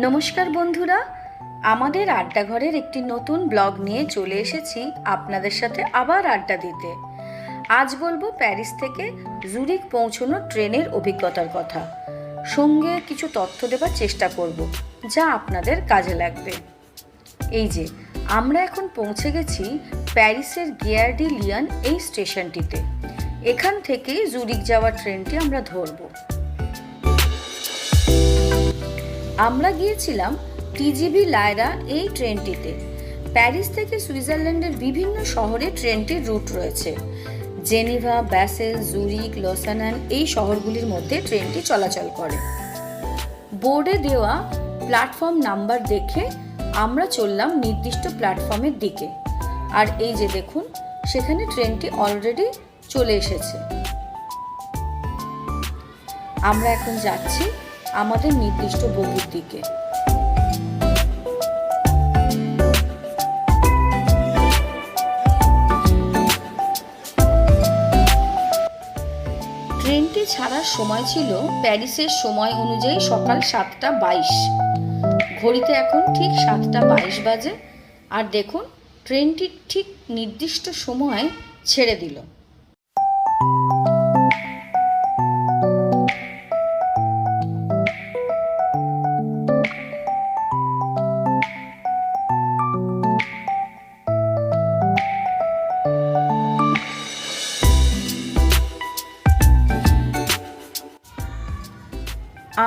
নমস্কার বন্ধুরা, আমাদের আড্ডাঘরের একটি নতুন ব্লগ নিয়ে চলে এসেছি আপনাদের সাথে আবার আড্ডা দিতে। আজ বলবো প্যারিস থেকে জুরিক পৌঁছানো ট্রেনের অভিজ্ঞতার কথা। সঙ্গে কিছু তথ্য দেবার চেষ্টা করব যা আপনাদের কাজে লাগবে। এই যে আমরা এখন পৌঁছে গেছি প্যারিসের গিয়ার ডি লিয়ন এই স্টেশনটিতে। এখান থেকেই জুরিক যাওয়ার ট্রেনটি আমরা ধরব। আমরা গিয়েছিলাম টিজিভি লায়রা এই ট্রেনটিতে। প্যারিস থেকে সুইজারল্যান্ডের বিভিন্ন শহরে ট্রেনটির রুট রয়েছে। জেনিভা, ব্যাসেল, জুরিক, লোসান এই শহরগুলির মধ্যে ট্রেনটি চলাচল করে। বোর্ডে দেওয়া প্ল্যাটফর্ম নাম্বার দেখে আমরা চললাম নির্দিষ্ট প্ল্যাটফর্মের দিকে। আর এই যে দেখুন, সেখানে ট্রেনটি অলরেডি চলে এসেছে। আমরা এখন যাচ্ছি আমাদের নির্দিষ্ট বগির দিকে। ট্রেনটি ছাড়ার সময় ছিল প্যারিসের সময় অনুযায়ী সকাল 7:22। ঘড়িতে এখন ঠিক 7:22 বাজে। আর দেখুন, ট্রেনটি ঠিক নির্দিষ্ট সময়ে ছেড়ে দিল।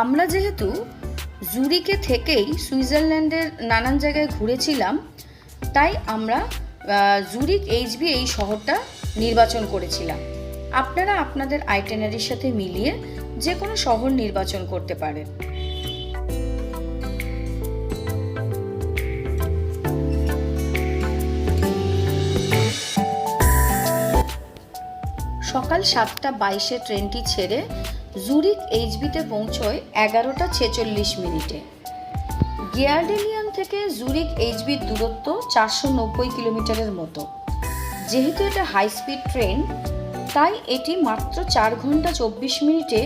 আমরা যেহেতু জুরিকে থেকেই সুইজারল্যান্ডের নানান জায়গায় ঘুরেছিলাম, তাই আমরা জুরিক এইচবি এই শহরটা নির্বাচন করেছিলাম। আপনারা আপনাদের আইটেনারির সাথে মিলিয়ে যে কোনো শহর নির্বাচন করতে পারেন। সকাল 7:22 ট্রেনটি ছেড়ে জুরিক এইচবিতে পৌঁছয় 11:46। গিয়ার ডি লিয়ন থেকে জুরিক এইচবির দূরত্ব 490 কিলোমিটারের মতো। যেহেতু এটা হাই স্পিড ট্রেন, তাই এটি মাত্র 4 ঘন্টা 24 মিনিটে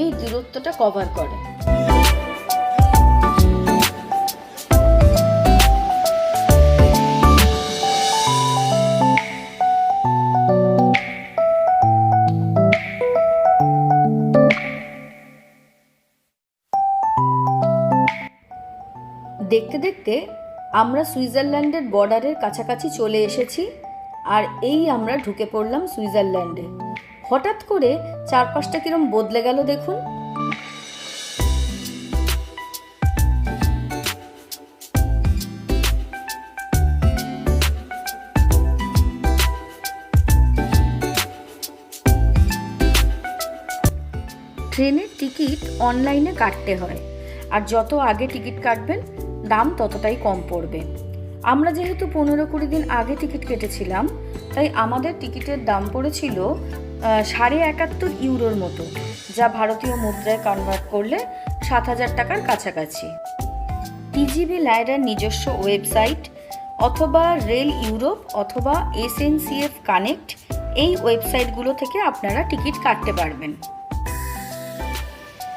এই দূরত্বটা কভার করে। দেখতে দেখতে আমরা সুইজারল্যান্ডের বর্ডারের কাছাকাছি চলে এসেছি। আর এই আমরা ঢুকে পড়লাম সুইজারল্যান্ডে। হঠাৎ করে চারপাশটা কিরম বদলে গেল দেখুন। ট্রেনের টিকিট অনলাইনে কাটতে হয়, আর যত আগে টিকিট কাটবেন দাম ততটাই কম পড়বে। আমরা যেহেতু 15-20 দিন আগে টিকিট কেটেছিলাম, তাই আমাদের টিকিটের দাম পড়েছিল 71.5 ইউরোর মতো, যা ভারতীয় মুদ্রায় কনভার্ট করলে 7,000 টাকার কাছাকাছি। টিজিভি লায়রার নিজস্ব ওয়েবসাইট অথবা রেল ইউরোপ অথবা SNCF কানেক্ট এই ওয়েবসাইটগুলো থেকে আপনারা টিকিট কাটতে পারবেন।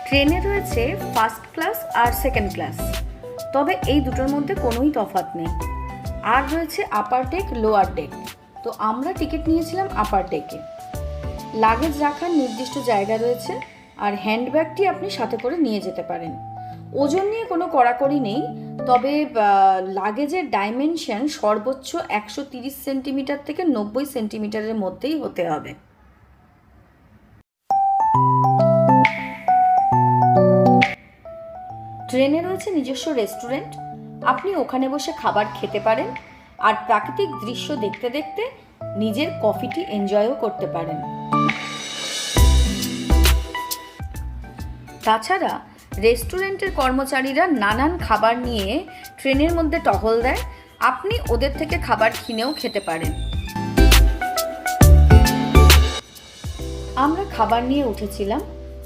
ট্রেনে রয়েছে ফার্স্ট ক্লাস আর সেকেন্ড ক্লাস, তবে এই দুটোর মধ্যে কোনোই তফাৎ নেই। আর রয়েছে আপার ডেক, লোয়ার ডেক। তো আমরা টিকিট নিয়েছিলাম আপার ডেকে। লাগেজ রাখার নির্দিষ্ট জায়গা রয়েছে, আর হ্যান্ডব্যাগটি আপনি সাথে করে নিয়ে যেতে পারেন। ওজন নিয়ে কোনো কড়াকড়ি নেই, তবে লাগেজের ডাইমেনশন সর্বোচ্চ 130 সেন্টিমিটার থেকে 90 সেন্টিমিটারের মধ্যেই হতে হবে। ট্রেনে রয়েছে নিজস্ব রেস্টুরেন্ট, আপনি ওখানে বসে খাবার খেতে পারেন আর প্রাকৃতিক দৃশ্য দেখতে দেখতে নিজের কফিটি এনজয়ও করতে পারেন। তাছাড়া রেস্টুরেন্টের কর্মচারীরা নানান খাবার নিয়ে ট্রেনের মধ্যে টহল দেয়, আপনি ওদের থেকে খাবার কিনেও খেতে পারেন। আমরা খাবার নিয়ে উঠেছিলাম,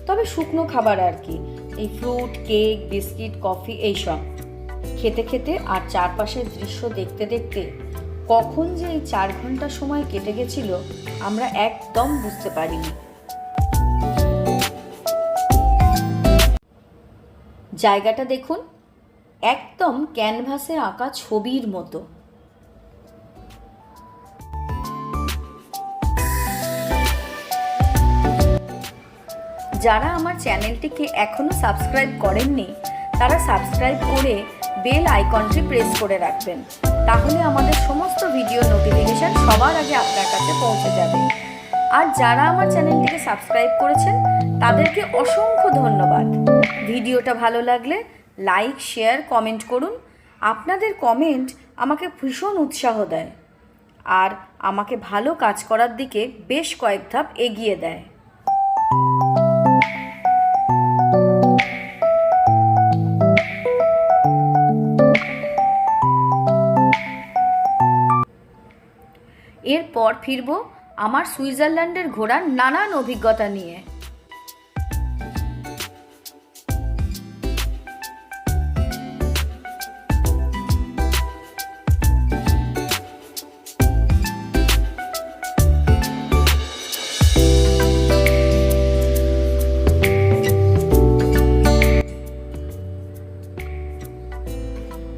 তবে শুকনো খাবার আর কি, এই ফ্রুট, কেক, বিস্কিট, কফি এইসব খেতে খেতে আর চারপাশের দৃশ্য দেখতে দেখতে কখন যে এই 4 ঘন্টা সময় কেটে গেছিল আমরা একদম বুঝতে পারিনি। জায়গাটা দেখুন, একদম ক্যানভাসে আঁকা ছবির মতো। যারা আমার চ্যানেলটিকে এখনো সাবস্ক্রাইব করেননি তারা সাবস্ক্রাইব করে বেল আইকনটি প্রেস করে রাখবেন, তাহলে আমাদের সমস্ত ভিডিও নোটিফিকেশন সবার আগে আপনার কাছে পৌঁছে যাবে। আর যারা আমার চ্যানেলটিকে সাবস্ক্রাইব করেছেন তাদেরকে অসংখ্য ধন্যবাদ। ভিডিওটা ভালো লাগলে লাইক, শেয়ার, কমেন্ট করুন। আপনাদের কমেন্ট আমাকে ভীষণ উৎসাহ দেয় আর আমাকে ভালো কাজ করার দিকে বেশ কয়েক ধাপ এগিয়ে দেয়। এরপর ফিরব আমার সুইজারল্যান্ডের ঘোরার নানান অভিজ্ঞতা নিয়ে।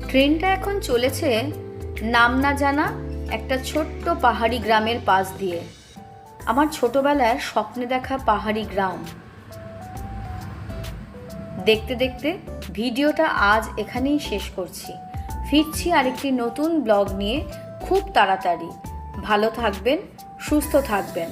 ট্রেনটা এখন চলেছে নাম না জানা একটা ছোট্ট পাহাড়ি গ্রামের পাশ দিয়ে। আমার ছোটবেলার স্বপ্নে দেখা পাহাড়ি গ্রাম। দেখতে দেখতে ভিডিওটা আজ এখানেই শেষ করছি। ফিরছি আরেকটি নতুন ব্লগ নিয়ে খুব তাড়াতাড়ি। ভালো থাকবেন, সুস্থ থাকবেন।